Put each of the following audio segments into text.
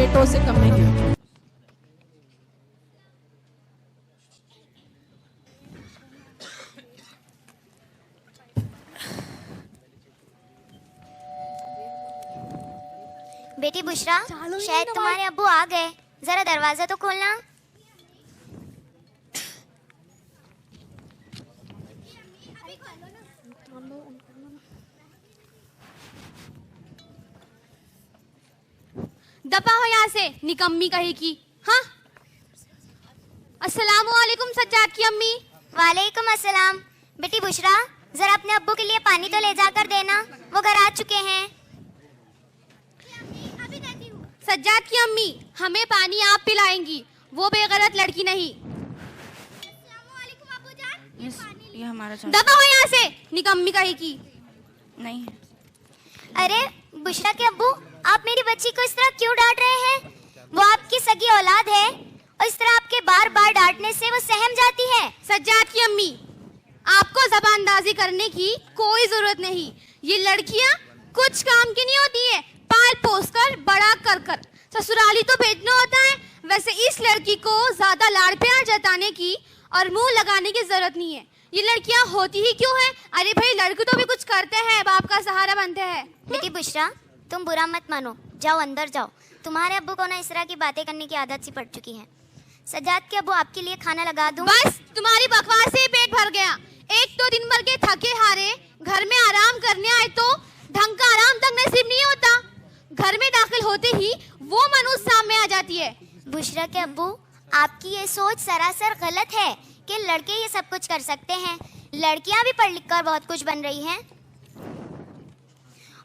बेटों से कम नहीं होती। बेटी बुशरा, शायद तुम्हारे अब्बू आ गए, जरा दरवाजा तो खोलना। दफा हो यहाँ से, निकम्मी कहे की। हाँ, अस्सलाम वालेकुम सज्जाद की अम्मी। वालेकुम अस्सलाम। बेटी बुशरा, जरा अपने अब्बू के लिए पानी तो ले जाकर देना, वो घर आ चुके हैं। सज्जाद की अम्मी, हमें पानी आप पिलाएंगी, वो बेगैरत लड़की नहीं। ये हमारा दफा हो यहाँ से, निकम्मी कहे की। नहीं है। अरे बुशरा के अब्बू, आप मेरी बच्ची को इस तरह क्यों डांट रहे हैं? वो आपकी सगी औलाद है और इस तरह आपके बार बार डांटने से वो सहम जाती है। सज्जाद की अम्मी, आपको ज़बानदाजी करने की कोई जरूरत नहीं। ये लड़कियाँ कुछ काम की नहीं होती है, पाल पोस कर बड़ा कर कर ससुराली तो भेजना होता है। वैसे इस लड़की को ज्यादा लाड़ प्यार जताने की और मुंह लगाने की जरूरत नहीं है। ये लड़कियां होती ही क्यों हैं? अरे भाई, लड़के तो भी कुछ करते हैं, बाप का सहारा बनते हैं। बेटी बुशरा, तुम बुरा मत मानो, जाओ अंदर जाओ। तुम्हारे अब्बू को ना इस तरह की बातें करने की आदत सी पड़ चुकी है। सज्जाद के अब्बू आपके लिए खाना लगा दूं? बस, तुम्हारी बकवास से पेट भर गया। एक तो दिन भर के थके हारे घर में आराम करने आए तो ढंग का आराम तक नसीब नहीं होता। घर में दाखिल होते ही वो मनुष्य सामने आ जाती है। बुशरा के अब्बू, आपकी ये सोच सरासर गलत है कि लड़के ये सब कुछ कर सकते हैं। लड़कियां भी पढ़ लिख कर बहुत कुछ बन रही हैं।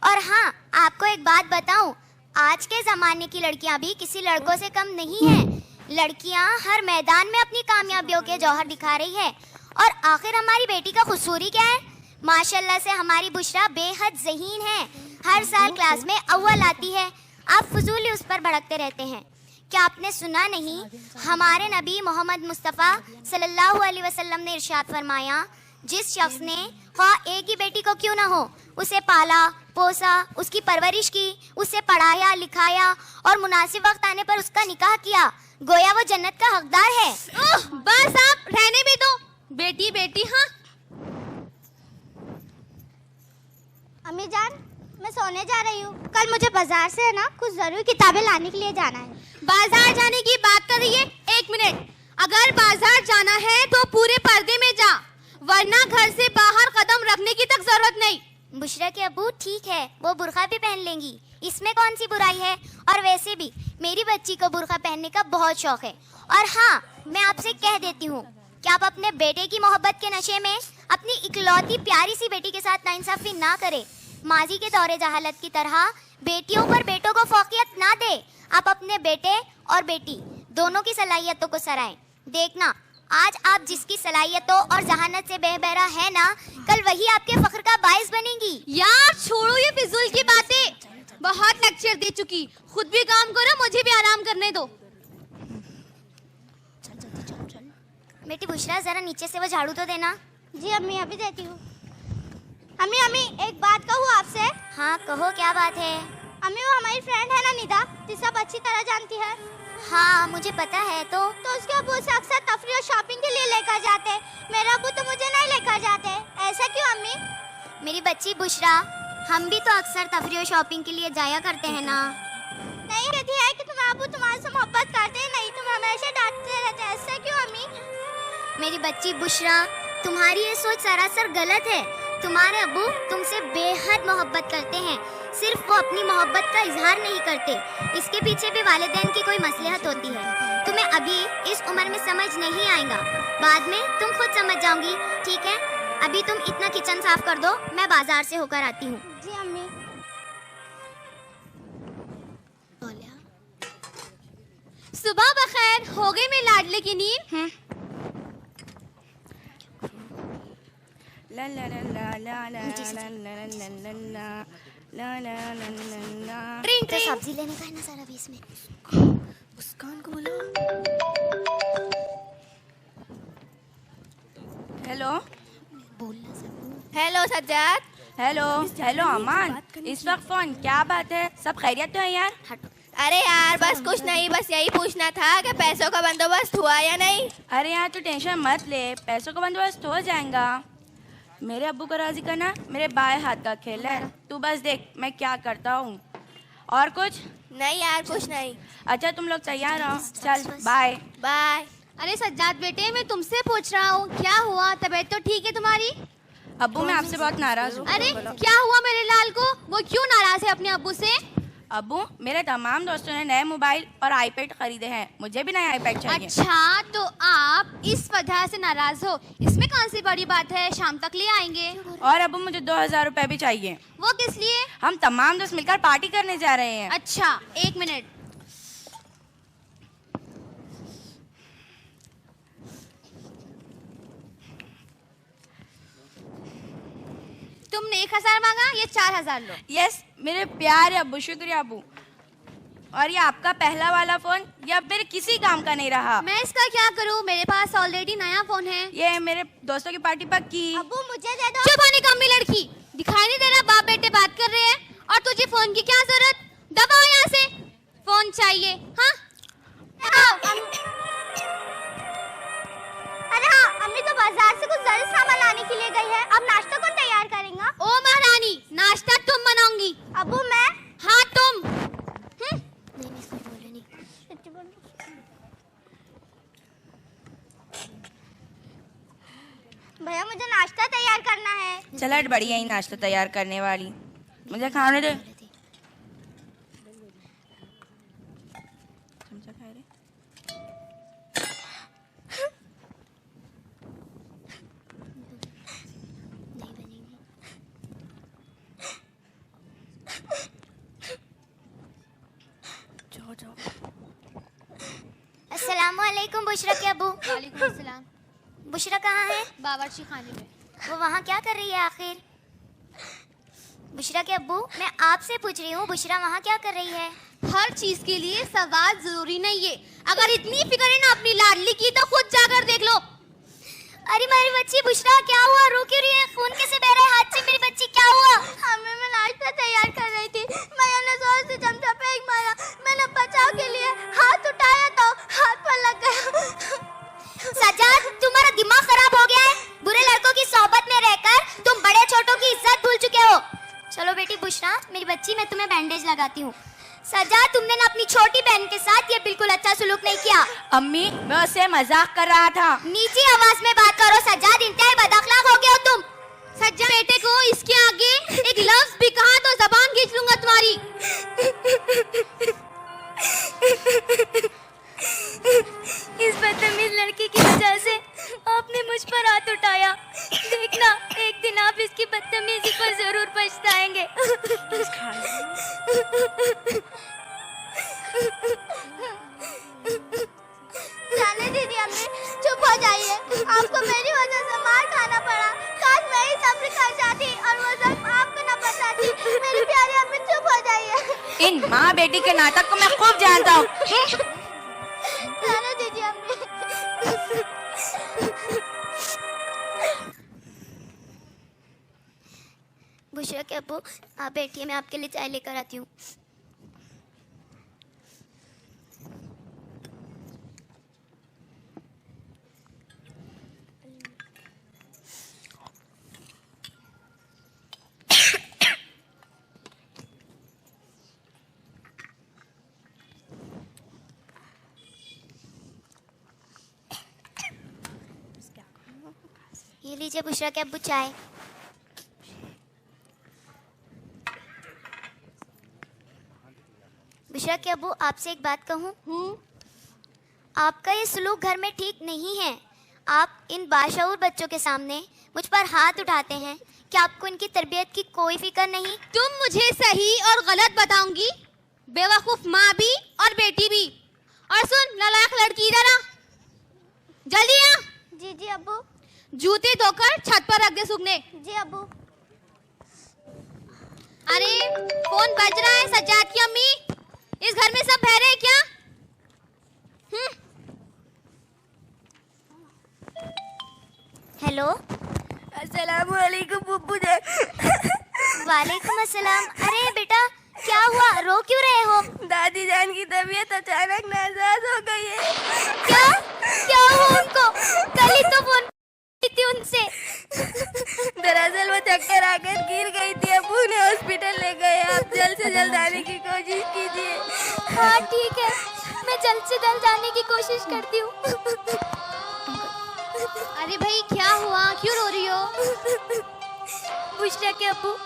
और हाँ, आपको एक बात बताऊं, आज के जमाने की लड़कियां भी किसी लड़कों से कम नहीं हैं। लड़कियां हर मैदान में अपनी कामयाबियों के जौहर दिखा रही है। और आखिर हमारी बेटी का कसूरी क्या है? माशाल्लाह से हमारी बुशरा बेहद ज़हीन है, हर साल क्लास में अव्वल आती है। आप फजूल ही उस पर भड़कते रहते हैं। क्या आपने सुना नहीं, हमारे नबी मोहम्मद मुस्तफ़ा सल्लल्लाहु अलैहि वसल्लम ने इरशाद फरमाया, जिस शख्स ने ख्वाह एक ही बेटी को क्यों ना हो, उसे पाला पोसा, उसकी परवरिश की, उसे पढ़ाया लिखाया और मुनासिब वक्त आने पर उसका निकाह किया, गोया वो जन्नत का हकदार है। बस आप रहने भी दो, बेटी बेटी। हाँ अम्मी जान, मैं सोने जा रही हूँ। कल मुझे बाजार से ना कुछ जरूरी किताबें लाने के लिए जाना है। बाजार जाने की बात कर रही है? एक मिनट, अगर बाजार जाना है तो पूरे पर्दे में जा, वरना घर से बाहर कदम रखने की तक जरूरत नहीं। बुशरा के अब्बू ठीक है, वो बुर्का भी पहन लेंगी, इसमें कौन सी बुराई है। और वैसे भी मेरी बच्ची को बुर्का पहनने का बहुत शौक है। और हाँ, मैं आपसे कह देती हूँ कि आप अपने बेटे की मोहब्बत के नशे में अपनी इकलौती प्यारी सी बेटी के साथ नाइंसाफी ना करें। माजी के दौरे जहालत की तरह बेटियों पर बेटों को फौकियत ना दे। आप अपने बेटे और बेटी दोनों की सलाहियतों को सराहें। देखना, आज आप जिसकी सलाहियतों और जहानत से बेबहरा है ना, कल वही आपके फख्र का बाइस बनेगी। यार छोड़ो ये फिजूल की बातें, बहुत लेक्चर दे चुकी, खुद भी काम करो, मुझे भी आराम करने दो। बेटी बुशरा, जरा नीचे से वो झाड़ू तो देना। जी अम्मी, अभी देती हूँ। अम्मी अम्मी, एक बात कहूँ आपसे? हाँ कहो, क्या बात है? अम्मी, वो हमारी फ्रेंड है ना निदा, जिसे आप अच्छी तरह जानती है। हाँ मुझे पता है। तो उसके अब्बू से अक्सर तफरी और शॉपिंग के लिए लेकर जाते। मेरा अब्बू तो मुझे नहीं लेकर जाते। ऐसा क्यों अम्मी? मेरी बच्ची बुशरा, हम भी तो अक्सर तफरी और शॉपिंग के लिए जाया करते हैं ना। नहीं कहती है कि तुम्हारे अब्बू तुम्हारे से मोहब्बत करते हैं, नहीं तुम हमेशा डांटते रहते हैं। ऐसा क्यों अम्मी? मेरी बच्ची बुशरा, तुम्हारी ये सोच सरासर गलत है। तुम्हारे अब्बू तुमसे बेहद मोहब्बत करते हैं, सिर्फ वो अपनी मोहब्बत का इजहार नहीं करते। इसके पीछे भी वालिदैन की कोई मसलहत होती है। तुम्हें अभी इस उम्र में समझ नहीं आएगा, बाद में तुम खुद समझ जाओगी। ठीक है, अभी तुम इतना किचन साफ कर दो, मैं बाजार से होकर आती हूँ। जी अम्मी। सुबह बखैर, हो गई मेरे लाडले की नींद? ला ला ला ला ला ला ला ला ला ला ला। ट्रिंग ट्रिंग, सब्जी लेने का है ना सारा बीच में। मुस्कान को बोलो। हेलो, बोलना सब। हेलो सज्जाद। हेलो हेलो अमान, इस वक्त फोन, क्या बात है? सब खैरियत तो है यार? अरे यार बस कुछ नहीं, बस यही पूछना था कि पैसों का बंदोबस्त हुआ या नहीं। अरे यार तू टेंशन मत ले, पैसों का बंदोबस्त हो जाएगा। मेरे अब्बू को राजी करना मेरे बाएं हाथ का खेल है, तू बस देख मैं क्या करता हूँ। और कुछ नहीं यार कुछ नहीं। अच्छा तुम लोग तैयार हो, चल बाय बाय। अरे सज्जाद बेटे, मैं तुमसे पूछ रहा हूँ, क्या हुआ? तबीयत तो ठीक है तुम्हारी? अब्बू मैं आपसे बहुत नाराज हूँ। अरे क्या हुआ मेरे लाल को? वो क्यों नाराज है अपने अब्बू से? अब्बू मेरे तमाम दोस्तों ने नए मोबाइल और आईपैड खरीदे हैं, मुझे भी नया आईपैड चाहिए। अच्छा, तो आप इस वजह से नाराज हो? इसमें कौन सी बड़ी बात है, शाम तक ले आएंगे। और अब्बू मुझे 2000 रुपए भी चाहिए। वो किस लिए? हम तमाम दोस्त मिलकर पार्टी करने जा रहे हैं। अच्छा, एक मिनट। तुमने 1000 मांगा, ये 4000 लो। यस मेरे प्यारे अब्बू, शुक्रिया अब्बू। और ये आपका पहला वाला फोन ये अब मेरे किसी काम का नहीं रहा। मैं इसका क्या करूं? मेरे पास ऑलरेडी नया फोन है। ये मेरे दोस्तों की पार्टी पक्की। अब्बू मुझे दे दो। चुप होने कम्मी लड़की, दिखाई नहीं दे रहा बाप बेटे बात कर रहे हैं? और तुझे फोन की क्या जरूरत? दबाओ यहाँ से, फोन चाहिए। हाँ अरे हाँ, अम्मी तो बाजार से कुछ जरूरी सामान लाने के लिए गई है। अब नाश्ता कौन तैयार करेगा? ओ महारानी, नाश्ता तुम बनाऊंगी। अब्बू मैं। हाँ तुम। नहीं इसको बोले नहीं। भैया मुझे नाश्ता तैयार करना है। चल बढ़िया ही नाश्ता तैयार करने वाली, मुझे खाने दे। चमचा खाए रे। नहीं बनेगी। जाओ अस्सलामुअलैकुम बुशरा के अब्बू। वालेकुम अस्सलाम। बुशरा कहाँ है? बावर्ची खाने में। वो वहाँ क्या कर रही है आखिर? बुशरा के अब्बू, मैं आपसे पूछ रही हूँ, बुशरा वहाँ क्या कर रही है? हर चीज के लिए सवाल जरूरी नहीं है। अगर इतनी फिक्र है ना अपनी लाडली की तो खुद जाकर देख लो। अरे मेरी बच्ची बुशरा, क्या हुआ? रो क्यों रही है? खून कैसे बह रहा है हाथ से? मेरी बच्ची क्या हुआ? अम्मी मैं नाश्ता तैयार कर रही थी, भैया ने जोर से चमचा फेंक मारा। मैंने बचाव के लिए हाथ उठाया तो हाथ पर लग गया। सज्जाद, तुम्हारा दिमाग खराब हो गया है? बुरे लड़कों की सोहबत में रहकर तुम बड़े छोटों की इज्जत भूल चुके हो। चलो बेटी बुशरा, मेरी बच्ची, मैं तुम्हें बैंडेज लगाती हूँ। सज्जाद, तुमने ना अपनी छोटी बहन के साथ ये बिल्कुल अच्छा सलूक नहीं किया। अम्मी मैं उससे मजाक कर रहा था। नीची आवाज में बात करो सज्जाद, इंतहाई बदअखलाक हो गए हो तुम। सज्जा बेटे को इसके आगे एक लफ्ज भी कहा तो जबान खींच लूंगा तुम्हारी। इस बदतमीज लड़की की वजह से आपने मुझ पर हाथ उठाया। देखना, एक दिन आप इसकी बदतमीजी पर जरूर पछताएंगे। जाने दीदी अम्मी, चुप हो जाइए। आपको मेरी वजह से मार खाना पड़ा। काश मैं ही सब्र कर जाती और वो सब आपको न बताती। मेरी प्यारी अम्मी चुप हो जाइए। इन माँ बेटी के नाटक को मैं खूब जानता हूँ। जाने दीजिए अम्मी। बुशरा के अब्बू, आप बैठिए, मैं आपके लिए चाय लेकर आती हूँ। ये लीजिए बुशरा के अब्बू चाय। बुशरा के अब्बू, आपसे एक बात कहूँ? आपका ये सलूक घर में ठीक नहीं है। आप इन बाशऊर बच्चों के सामने मुझ पर हाथ उठाते हैं। क्या आपको इनकी तरबियत की कोई फिक्र नहीं? तुम मुझे सही और गलत बताऊंगी, बेवकूफ माँ भी और बेटी भी। और सुन नालायक लड़की, इधर आ, जल्दी आ। जी जी अब्बू। जूते धोकर छत पर रख दे सूखने। जी अब्बू। अरे फोन बज रहा है। सज्जाद की अम्मी, इस घर में सब बहरे हैं क्या? हेलो। अस्सलामुअलैकुम बुब्बू जी। वालेकुम अस्सलाम। अरे बेटा, क्या हुआ, रो क्यों रहे हो? दादी जान की तबीयत अचानक नासाज हो गई है। क्या क्या हुआ उनको? कल ही तो फोन की थी उनसे। दरअसल वो चक्कर आकर गिर गई थी, अबू ने हॉस्पिटल ले गए। आप जल्द से जल्द आने की कोशिश कीजिए। हाँ ठीक है, मैं जल्द से जल्द जाने की कोशिश करती हूँ। अरे भाई क्या हुआ, क्यों रो रही हो? बुशरा के अब्बू,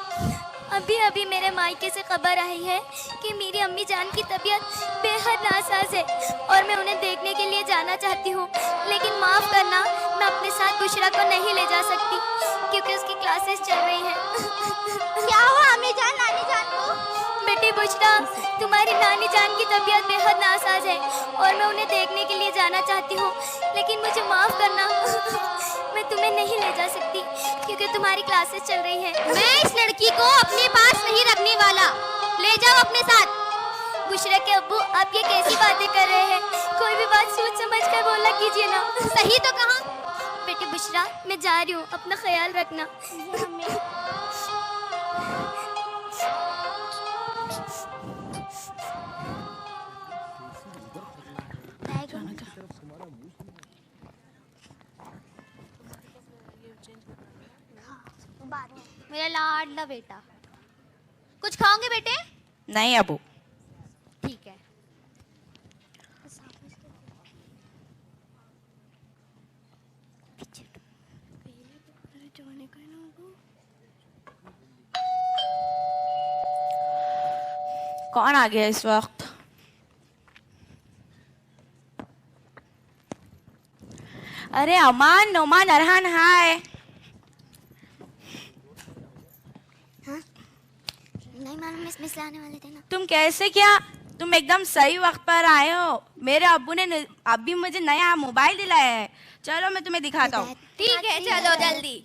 अभी अभी मेरे मायके से खबर आई है कि मेरी अम्मी जान की तबीयत बेहद नासाज है और मैं उन्हें देखने के लिए जाना चाहती हूँ, लेकिन माफ़ करना, मैं अपने साथ बुशरा को नहीं ले जा सकती क्योंकि उसकी क्लासेस चल रही हैं। क्या हुआ अम्मी जान, नानी जान को? बेटी बुशरा, तुम्हारी नानी जान की तबीयत बेहद नासाज है और मैं उन्हें देखने के लिए जाना चाहती हूँ, लेकिन मुझे माफ़ करना, मैं तुम्हें नहीं ले जा सकती क्योंकि तुम्हारी क्लासेस चल रही हैं। मैं इस लड़की को अपने पास नहीं रखने वाला, ले जाओ अपने साथ। बुशरा के अब्बू, आप ये कैसी बातें कर रहे हैं? कोई भी बात सोच समझ कर बोला कीजिए ना। सही तो कहा। बेटी बुशरा, मैं जा रही हूँ, अपना ख्याल रखना। मेरा लाडला बेटा, कुछ खाओगे बेटे? नहीं अबू। ठीक है। कौन आ गया इस वक्त? अरे अमान, नोमान, अरहान, हाय। नहीं मालूम, मिस आने वाले थे ना। तुम कैसे, क्या तुम एकदम सही वक्त पर आए हो। मेरे अब्बू ने अभी मुझे नया मोबाइल दिलाया है। चलो मैं तुम्हें दिखाता हूँ। ठीक है, चलो जल्दी।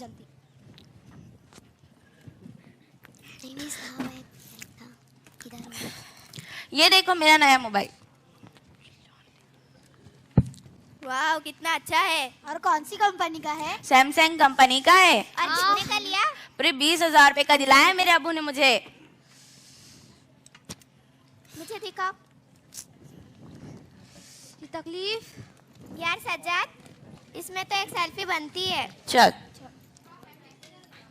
ये देखो मेरा नया मोबाइल। वाह, कितना अच्छा है। और कौन सी कंपनी का है? सैमसंग कंपनी का है। और कितने का लिया? पूरे 20,000 रुपए का दिलाया है मेरे अब्बू ने मुझे। मुझे दिखाओ। तकलीफ यार सज्जाद, इसमें तो एक सेल्फी बनती है। चल।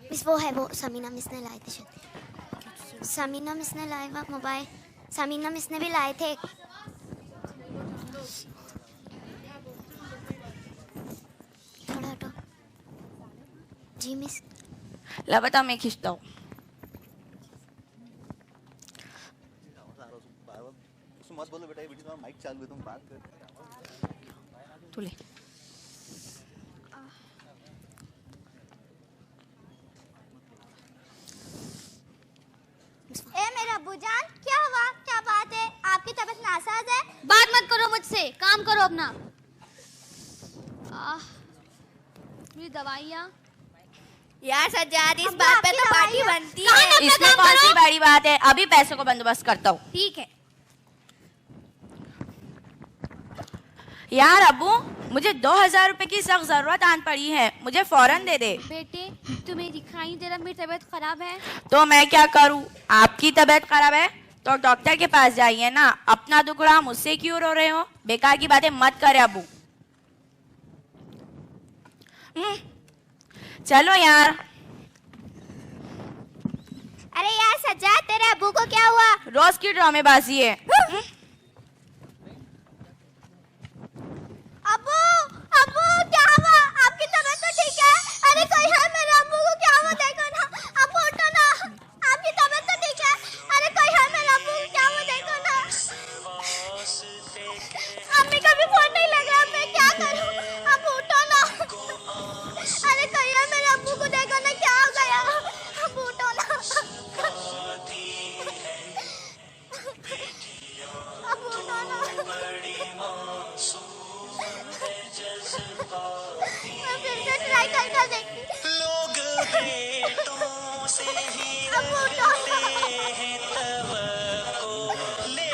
मिस वो है, वो समीना मिस ने लाए थे शायद। समीना मिस ने लाए हुआ मोबाइल, समीना मिस ने भी लाए थे। थोड़ा हटो। जी मिस। ला बता, मैं खींचता हूँ। मत बोलो बेटा, ये वीडियो में माइक चालू है, तुम बात कर। तू ले। ए मेरा अब्बू जान, क्या हुआ? क्या बात है? आपकी तबीयत नासाज है? बात मत करो मुझसे, काम करो अपना। मेरी दवाइयाँ। यार सज्जाद, इस बात पे तो पार्टी बनती कहाँ है। ना अपना इसमें काम कौन सी करो। बड़ी बात है, अभी पैसों को बंदोबस्त करता हूँ। ठीक है। यार अब्बू, मुझे 2,000 रुपए की सख्त जरूरत आन पड़ी है, मुझे फौरन दे दे। बेटे, तुम्हें दिखाई दे रहा मेरी तबीयत खराब है? तो मैं क्या करूँ? आपकी तबीयत खराब है तो डॉक्टर के पास जाइए ना। अपना दुखड़ा मुझसे क्यों रो रहे हो? बेकार की बातें मत करे अब्बू। चलो यार। अरे यार सज्जाद, तेरे अब्बू को क्या हुआ? रोज की ड्रामेबाजी है। अब्बू, अब्बू क्या हुआ? आपकी तबीयत तो ठीक है? अरे कोई है, मेरे अब्बू को क्या हुआ? देखो ना, अब्बू उठो ना। आपकी तबीयत तो ठीक है? अरे कोई है, मेरे अब्बू को क्या हुआ? देखो ना। अम्मी का भी फोन नहीं लग रहा, मैं क्या करूं? अब्बू उठो ना। अरे कोई है, मेरे अब्बू को देखो ना, क्या हो गया? अब्बू उठो ना। अब्बू उठो ना। मैं फिर से ट्राई कर देखती। लोग बेटों से ही अब्बू उठो ना।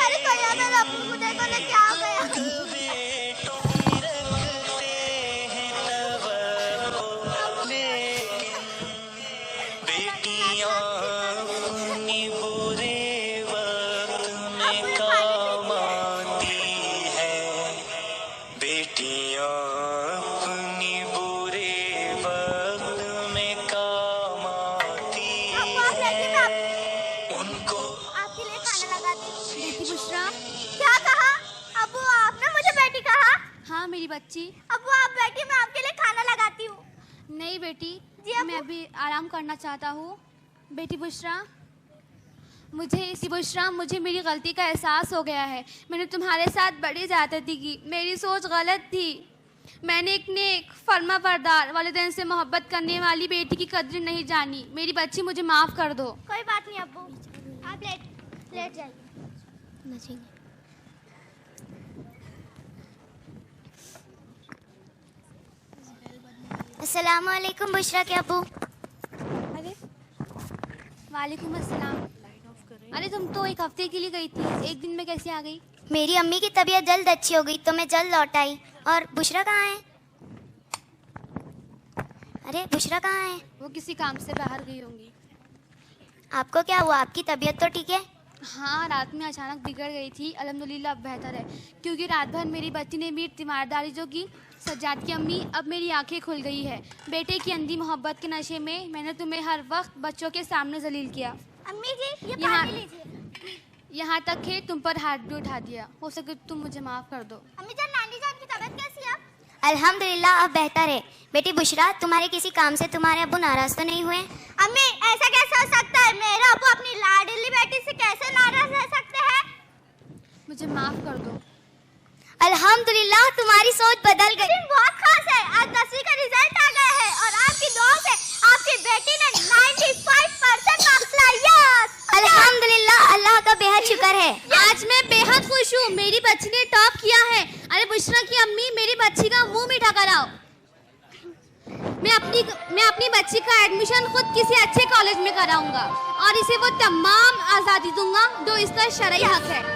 अरे कोई है, मेरे अब्बू को देखो ना, क्या हो गया? बच्ची। अब्बू आप बैठिए, मैं आपके लिए खाना लगाती हूँ। नहीं बेटी, जी अब्बू। मैं अभी आराम करना चाहता हूँ। बेटी बुशरा, मुझे मेरी गलती का एहसास हो गया है। मैंने तुम्हारे साथ बड़ी ज़्यादती की, मेरी सोच गलत थी। मैंने एक नेक फर्मा बरदार वालिदैन से मोहब्बत करने वाली बेटी की कद्र नहीं जानी। मेरी बच्ची, मुझे माफ़ कर दो। कोई बात नहीं अब्बू, आप लेट जाइए। अस्सलाम वालेकुम बुशरा के अब्बू। अरे वालेकुम अस्सलाम। अरे तुम तो एक हफ्ते के लिए गई थी, एक दिन में कैसे आ गई? मेरी अम्मी की तबीयत जल्द अच्छी हो गई तो मैं जल्द लौट आई। और बुशरा कहाँ है? अरे बुशरा कहाँ है? वो किसी काम से बाहर गई होंगी। आपको क्या हुआ? आपकी तबीयत तो ठीक है? हाँ, रात में अचानक बिगड़ गई थी, अल्हम्दुलिल्लाह अब बेहतर है। क्योंकि रात भर मेरी बच्ची ने मीर तीमारदारी जो की। सज्जाद की अम्मी, अब मेरी आंखें खुल गई है। बेटे की अंधी मोहब्बत के नशे में मैंने तुम्हें हर वक्त बच्चों के सामने जलील किया। अम्मी जी ये यहाँ पानी लीजिए। यहाँ तक कि तुम पर हाथ भी उठा दिया। हो सके तुम मुझे माफ़ कर दो। अम्मी जान, नानी जान की तबीयत कैसी है अब? अल्हम्दुलिल्लाह अब बेहतर है। बेटी बुशरा, तुम्हारे किसी काम से तुम्हारे अब्बू नाराज तो नहीं हुए? अम्मी ऐसा कैसे हो सकता है? मेरा अब्बू अपनी लाडली बेटी से कैसे नाराज रह सकते हैं? मुझे माफ़ कर दो। अल्हम्दुलिल्लाह तुम्हारी सोच बदल गई। दिन बहुत खास है, आज 10वीं का रिजल्ट आ गया है और आपकी दुआ से आपकी बेटी ने 95% मार्क्स लाए। यस अल्हम्दुलिल्लाह, अल्लाह का बेहद शुक्र है। आज मैं बेहद खुश हूँ, मेरी बच्ची ने टॉप किया है। अरे बुशरा की अम्मी, मेरी बच्ची का मुंह मीठा कराओ। मैं अपनी बच्ची का एडमिशन खुद किसी अच्छे कॉलेज में कराऊंगा और इसे वो तमाम आज़ादी दूंगा जो इसका शरई हक है।